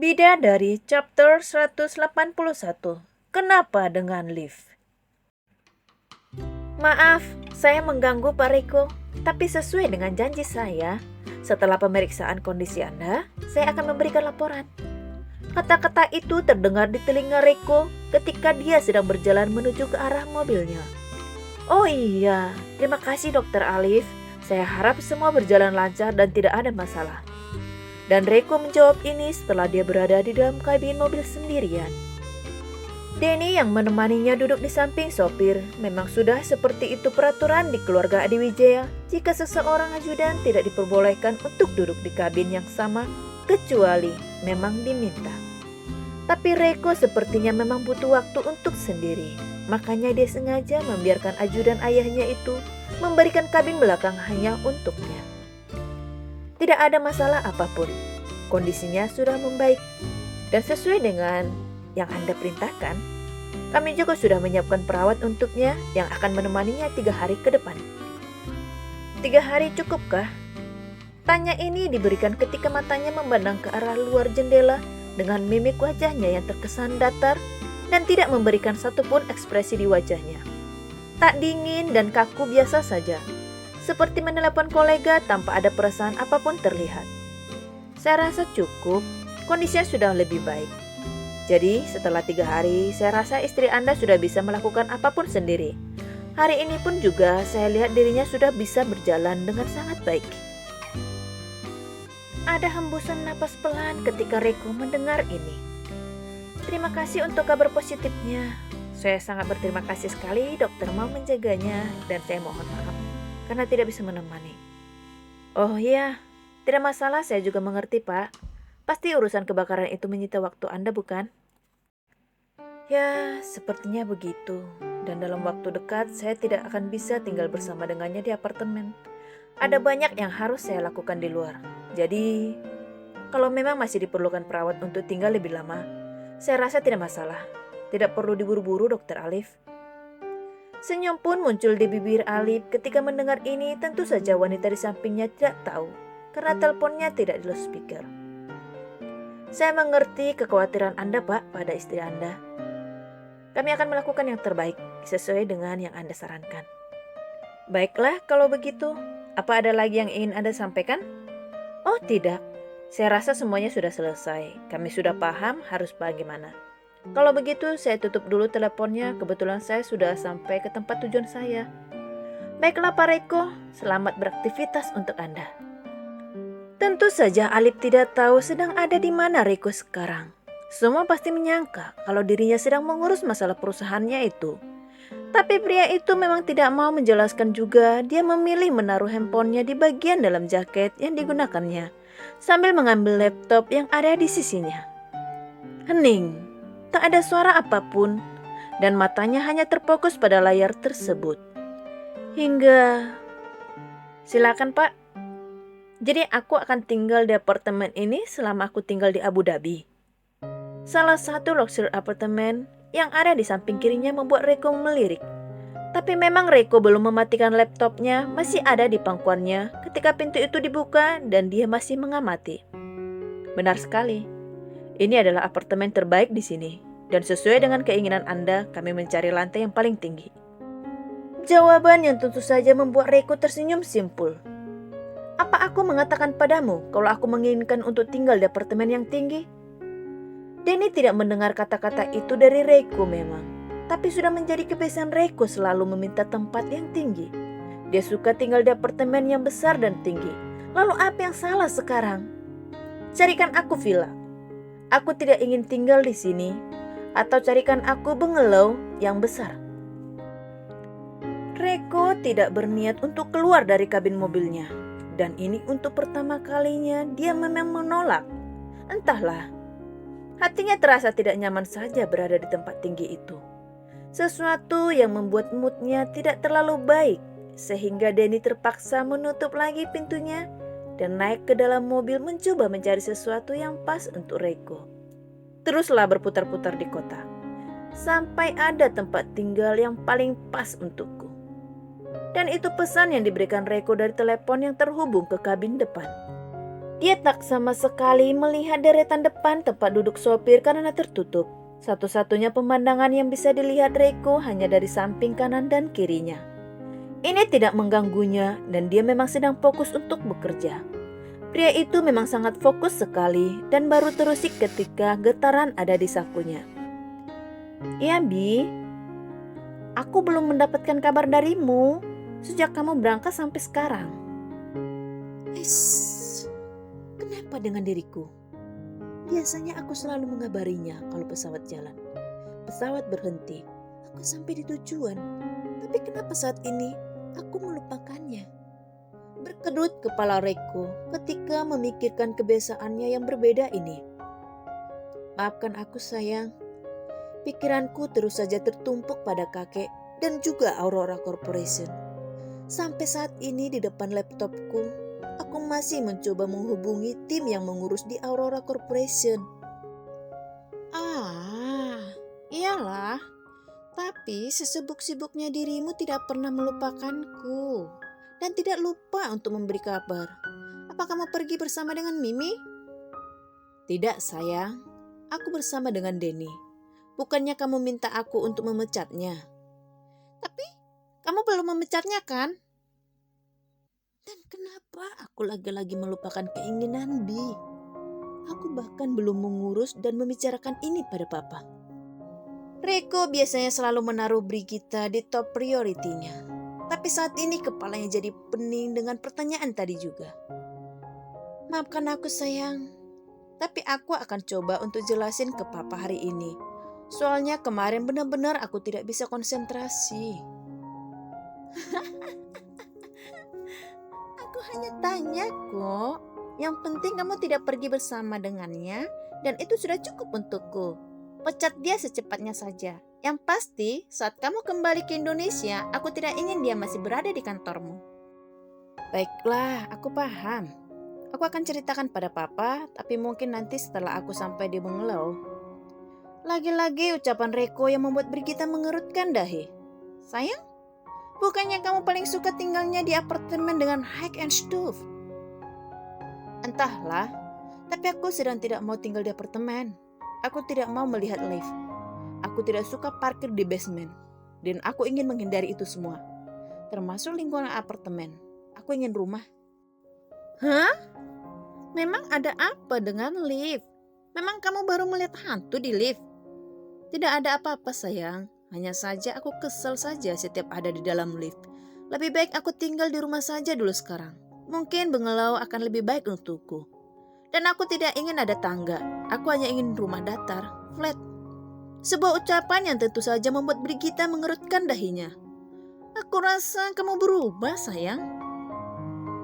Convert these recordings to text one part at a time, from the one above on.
Bidadari Chapter 181. Kenapa dengan lift? Maaf, saya mengganggu Pak Riko, tapi sesuai dengan janji saya, setelah pemeriksaan kondisi Anda, saya akan memberikan laporan. Kata-kata itu terdengar di telinga Riko ketika dia sedang berjalan menuju ke arah mobilnya. Oh iya, terima kasih Dokter Alif. Saya harap semua berjalan lancar dan tidak ada masalah. Dan Reko menjawab ini setelah dia berada di dalam kabin mobil sendirian. Denny yang menemaninya duduk di samping sopir. Memang sudah seperti itu peraturan di keluarga Adiwijaya jika seseorang ajudan tidak diperbolehkan untuk duduk di kabin yang sama kecuali memang diminta. Tapi Reko sepertinya memang butuh waktu untuk sendiri. Makanya dia sengaja membiarkan ajudan ayahnya itu memberikan kabin belakang hanya untuknya. Tidak ada masalah apapun. Kondisinya sudah membaik. Dan sesuai dengan yang Anda perintahkan, kami juga sudah menyiapkan perawat untuknya yang akan menemaninya 3 hari ke depan. 3 hari cukupkah? Tanya ini diberikan ketika matanya memandang ke arah luar jendela dengan mimik wajahnya yang terkesan datar dan tidak memberikan satupun ekspresi di wajahnya. Tak dingin dan kaku biasa saja. Seperti menelepon kolega tanpa ada perasaan apapun terlihat. Saya rasa cukup, kondisinya sudah lebih baik. Jadi setelah 3 hari, saya rasa istri Anda sudah bisa melakukan apapun sendiri. Hari ini pun juga saya lihat dirinya sudah bisa berjalan dengan sangat baik. Ada hembusan napas pelan ketika Reko mendengar ini. Terima kasih untuk kabar positifnya. Saya sangat berterima kasih sekali dokter mau menjaganya dan saya mohon maaf karena tidak bisa menemani. Oh iya, tidak masalah, saya juga mengerti Pak. Pasti urusan kebakaran itu menyita waktu Anda bukan? Ya, sepertinya begitu. Dan dalam waktu dekat saya tidak akan bisa tinggal bersama dengannya di apartemen. Ada banyak yang harus saya lakukan di luar. Jadi, kalau memang masih diperlukan perawat untuk tinggal lebih lama, saya rasa tidak masalah. Tidak perlu diburu-buru Dokter Alif. Senyum pun muncul di bibir Alif ketika mendengar ini. Tentu saja wanita di sampingnya tidak tahu karena teleponnya tidak di loudspeaker. Saya mengerti kekhawatiran Anda Pak pada istri Anda. Kami akan melakukan yang terbaik sesuai dengan yang Anda sarankan. Baiklah kalau begitu. Apa ada lagi yang ingin Anda sampaikan? Oh tidak, saya rasa semuanya sudah selesai. Kami sudah paham harus bagaimana. Kalau begitu saya tutup dulu teleponnya, kebetulan saya sudah sampai ke tempat tujuan saya. Baiklah Pak Reko, selamat beraktivitas untuk Anda. Tentu saja Alif tidak tahu sedang ada di mana Reko sekarang. Semua pasti menyangka kalau dirinya sedang mengurus masalah perusahaannya itu. Tapi pria itu memang tidak mau menjelaskan juga. Dia memilih menaruh handphonenya di bagian dalam jaket yang digunakannya sambil mengambil laptop yang ada di sisinya. Hening. Tak ada suara apapun dan matanya hanya terfokus pada layar tersebut. Hingga, silakan Pak. Jadi aku akan tinggal di apartemen ini selama aku tinggal di Abu Dhabi. Salah satu luxury apartemen yang ada di samping kirinya membuat Reko melirik. Tapi memang Reko belum mematikan laptopnya, masih ada di pangkuannya ketika pintu itu dibuka dan dia masih mengamati. Benar sekali. Ini adalah apartemen terbaik di sini, dan sesuai dengan keinginan Anda, kami mencari lantai yang paling tinggi. Jawaban yang tentu saja membuat Reko tersenyum simpul. Apa aku mengatakan padamu kalau aku menginginkan untuk tinggal di apartemen yang tinggi? Denny tidak mendengar kata-kata itu dari Reko memang, tapi sudah menjadi kebiasaan Reko selalu meminta tempat yang tinggi. Dia suka tinggal di apartemen yang besar dan tinggi. Lalu apa yang salah sekarang? Carikan aku villa. Aku tidak ingin tinggal di sini, atau carikan aku bungalow yang besar. Reko tidak berniat untuk keluar dari kabin mobilnya, dan ini untuk pertama kalinya dia memang menolak. Entahlah, hatinya terasa tidak nyaman saja berada di tempat tinggi itu. Sesuatu yang membuat moodnya tidak terlalu baik, sehingga Denny terpaksa menutup lagi pintunya dan naik ke dalam mobil mencoba mencari sesuatu yang pas untuk Reko. Teruslah berputar-putar di kota, sampai ada tempat tinggal yang paling pas untukku. Dan itu pesan yang diberikan Reko dari telepon yang terhubung ke kabin depan. Dia tak sama sekali melihat deretan depan tempat duduk sopir karena tertutup. Satu-satunya pemandangan yang bisa dilihat Reiko hanya dari samping kanan dan kirinya. Ini tidak mengganggunya dan dia memang sedang fokus untuk bekerja. Pria itu memang sangat fokus sekali dan baru terusik ketika getaran ada di sakunya. "Iya, Bi. Aku belum mendapatkan kabar darimu sejak kamu berangkat sampai sekarang." Kenapa dengan diriku? Biasanya aku selalu mengabarinya kalau pesawat jalan. Pesawat berhenti, aku sampai di tujuan. Tapi kenapa saat ini aku melupakannya? Berkedut kepala Reiko ketika memikirkan kebiasaannya yang berbeda ini. "Maafkan aku, sayang." Pikiranku terus saja tertumpuk pada kakek dan juga Aurora Corporation. Sampai saat ini di depan laptopku, aku masih mencoba menghubungi tim yang mengurus di Aurora Corporation. Iyalah. Tapi sesibuk-sibuknya dirimu tidak pernah melupakanku dan tidak lupa untuk memberi kabar. Apa kamu pergi bersama dengan Mimi? Tidak, sayang. Aku bersama dengan Denny. Bukannya kamu minta aku untuk memecatnya. Tapi kamu belum memecatnya kan? Dan kenapa aku lagi-lagi melupakan keinginan Bi? Aku bahkan belum mengurus dan membicarakan ini pada papa. Reiko biasanya selalu menaruh Brigita di top prioritinya. Tapi saat ini kepalanya jadi pening dengan pertanyaan tadi juga. Maafkan aku, sayang. Tapi aku akan coba untuk jelasin ke papa hari ini. Soalnya kemarin benar-benar aku tidak bisa konsentrasi. Aku hanya tanya kok. Yang penting kamu tidak pergi bersama dengannya dan itu sudah cukup untukku. Pecat dia secepatnya saja. Yang pasti saat kamu kembali ke Indonesia, aku tidak ingin dia masih berada di kantormu. Baiklah, aku paham. Aku akan ceritakan pada papa, tapi mungkin nanti setelah aku sampai di Benglau. Lagi-lagi ucapan Reiko yang membuat Brigita mengerutkan dahi. Sayang, bukannya kamu paling suka tinggalnya di apartemen dengan high and stuff? Entahlah, tapi aku sedang tidak mau tinggal di apartemen. Aku tidak mau melihat lift. Aku tidak suka parkir di basement. Dan aku ingin menghindari itu semua. Termasuk lingkungan apartemen. Aku ingin rumah. Hah? Memang ada apa dengan lift? Memang kamu baru melihat hantu di lift? Tidak ada apa-apa, sayang. Hanya saja aku kesel saja setiap ada di dalam lift. Lebih baik aku tinggal di rumah saja dulu sekarang. Mungkin Benglau akan lebih baik untukku. Dan aku tidak ingin ada tangga. Aku hanya ingin rumah datar, flat. Sebuah ucapan yang tentu saja membuat Brigita mengerutkan dahinya. Aku rasa kamu berubah, sayang.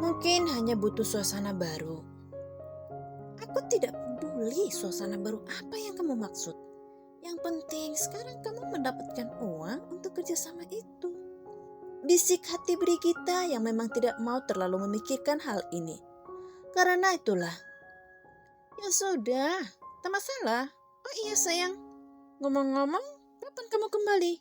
Mungkin hanya butuh suasana baru. Aku tidak peduli suasana baru apa yang kamu maksud. Yang penting sekarang kamu mendapatkan uang untuk kerjasama itu. Bisik hati Brigita yang memang tidak mau terlalu memikirkan hal ini. Karena itulah. Ya sudah, tak masalah. Oh iya sayang, ngomong-ngomong, kapan kamu kembali?